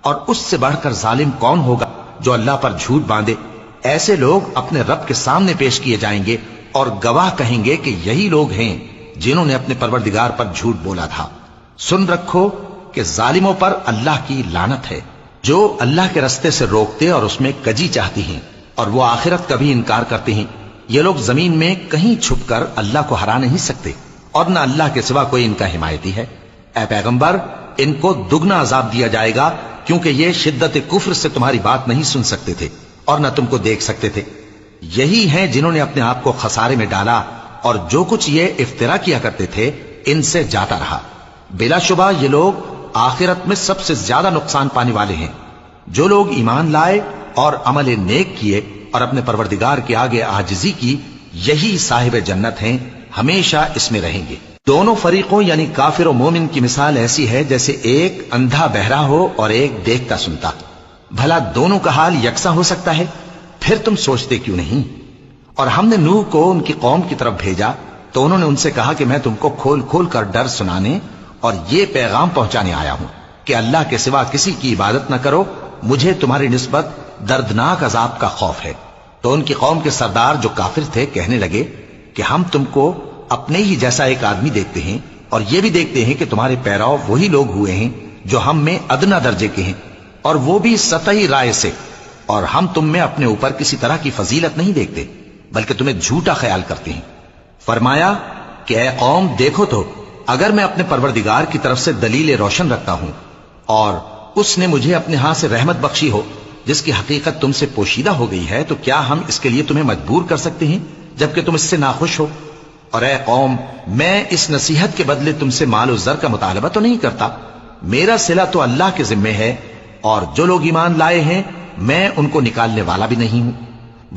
اور اس سے بڑھ کر ظالم کون ہوگا جو اللہ پر جھوٹ باندھے؟ ایسے لوگ اپنے رب کے سامنے پیش کیے جائیں گے اور گواہ کہیں گے کہ یہی لوگ ہیں جنہوں نے اپنے پروردگار پر جھوٹ بولا تھا۔ سن رکھو کہ ظالموں پر اللہ کی لعنت ہے، جو اللہ کے رستے سے روکتے اور اس میں کجی چاہتی ہیں اور وہ آخرت کا بھی انکار کرتے ہیں۔ یہ لوگ زمین میں کہیں چھپ کر اللہ کو ہرا نہیں سکتے اور نہ اللہ کے سوا کوئی ان کا حمایتی ہے۔ اے پیغمبر، ان کو دگنا عذاب دیا جائے گا، کیونکہ یہ شدت کفر سے تمہاری بات نہیں سن سکتے تھے اور نہ تم کو دیکھ سکتے تھے۔ یہی ہیں جنہوں نے اپنے آپ کو خسارے میں ڈالا، اور جو کچھ یہ افترا کیا کرتے تھے ان سے جاتا رہا۔ بلا شبہ یہ لوگ آخرت میں سب سے زیادہ نقصان پانے والے ہیں۔ جو لوگ ایمان لائے اور عمل نیک کیے اور اپنے پروردگار کے آگے عاجزی کی، یہی صاحب جنت ہیں، ہمیشہ اس میں رہیں گے۔ دونوں فریقوں یعنی کافر و مومن کی مثال ایسی ہے جیسے ایک اندھا بہرا ہو اور ایک دیکھتا سنتا۔ بھلا دونوں کا حال یکساں ہو سکتا ہے؟ پھر تم سوچتے کیوں نہیں؟ اور ہم نے نوح کو ان کی قوم کی طرف بھیجا تو انہوں نے ان سے کہا کہ میں تم کو کھول کھول کر ڈر سنانے اور یہ پیغام پہنچانے آیا ہوں کہ اللہ کے سوا کسی کی عبادت نہ کرو، مجھے تمہاری نسبت دردناک عذاب کا خوف ہے۔ تو ان کی قوم کے سردار جو کافر تھے کہنے لگے کہ ہم تم کو اپنے ہی جیسا ایک آدمی دیکھتے ہیں اور یہ بھی دیکھتے ہیں کہ تمہارے پیراؤ وہی لوگ ہوئے ہیں جو ہم میں ادنا درجے کے ہیں، اور وہ بھی سطحی رائے سے، اور ہم تم میں اپنے اوپر کسی طرح کی فضیلت نہیں دیکھتے بلکہ تمہیں جھوٹا خیال کرتے ہیں۔ فرمایا کہ اے قوم، دیکھو تو اگر میں اپنے پروردگار کی طرف سے دلیل روشن رکھتا ہوں اور اس نے مجھے اپنے ہاں سے رحمت بخشی ہو جس کی حقیقت تم سے پوشیدہ ہو گئی ہے، تو کیا ہم اس کے لیے تمہیں مجبور کر سکتے ہیں جبکہ تم اس سے ناخوش ہو؟ اور اے قوم، میں اس نصیحت کے بدلے تم سے مال و زر کا مطالبہ تو نہیں کرتا، میرا صلہ تو اللہ کے ذمے ہے، اور جو لوگ ایمان لائے ہیں میں ان کو نکالنے والا بھی نہیں ہوں،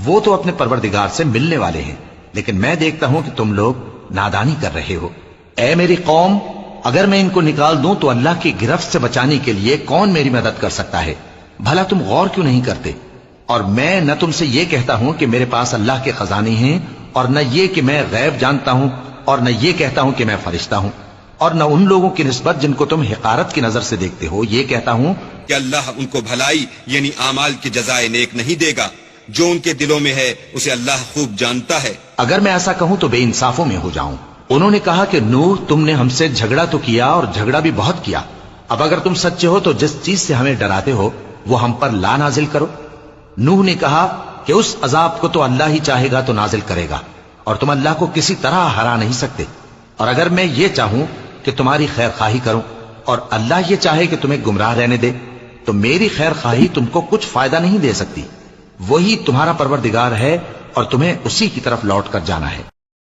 وہ تو اپنے پروردگار سے ملنے والے ہیں، لیکن میں دیکھتا ہوں کہ تم لوگ نادانی کر رہے ہو۔ اے میری قوم، اگر میں ان کو نکال دوں تو اللہ کی گرفت سے بچانے کے لیے کون میری مدد کر سکتا ہے؟ بھلا تم غور کیوں نہیں کرتے؟ اور میں نہ تم سے یہ کہتا ہوں کہ میرے پاس اللہ کے خزانے ہیں، اور نہ یہ کہ میں غیب جانتا ہوں، اور نہ یہ کہتا ہوں کہ میں فرشتہ ہوں، اور نہ ان لوگوں کی نسبت جن کو تم حقارت کی نظر سے دیکھتے ہو یہ کہتا ہوں کہ اللہ ان کو بھلائی یعنی اعمال کی جزائے نیک نہیں دے گا، جو ان کے دلوں میں ہے اسے اللہ خوب جانتا ہے۔ اگر میں ایسا کہوں تو بے انصافوں میں ہو جاؤں۔ انہوں نے کہا کہ نوح، تم نے ہم سے جھگڑا تو کیا اور جھگڑا بھی بہت کیا، اب اگر تم سچے ہو تو جس چیز سے ہمیں ڈراتے ہو وہ ہم پر لا نازل کرو۔ نوح نے کہا کہ اس عذاب کو تو اللہ ہی چاہے گا تو نازل کرے گا، اور تم اللہ کو کسی طرح ہرا نہیں سکتے، اور اگر میں یہ چاہوں کہ تمہاری خیر خواہی کروں اور اللہ یہ چاہے کہ تمہیں گمراہ رہنے دے تو میری خیر خواہی تم کو کچھ فائدہ نہیں دے سکتی۔ وہی تمہارا پروردگار ہے اور تمہیں اسی کی طرف لوٹ کر جانا ہے۔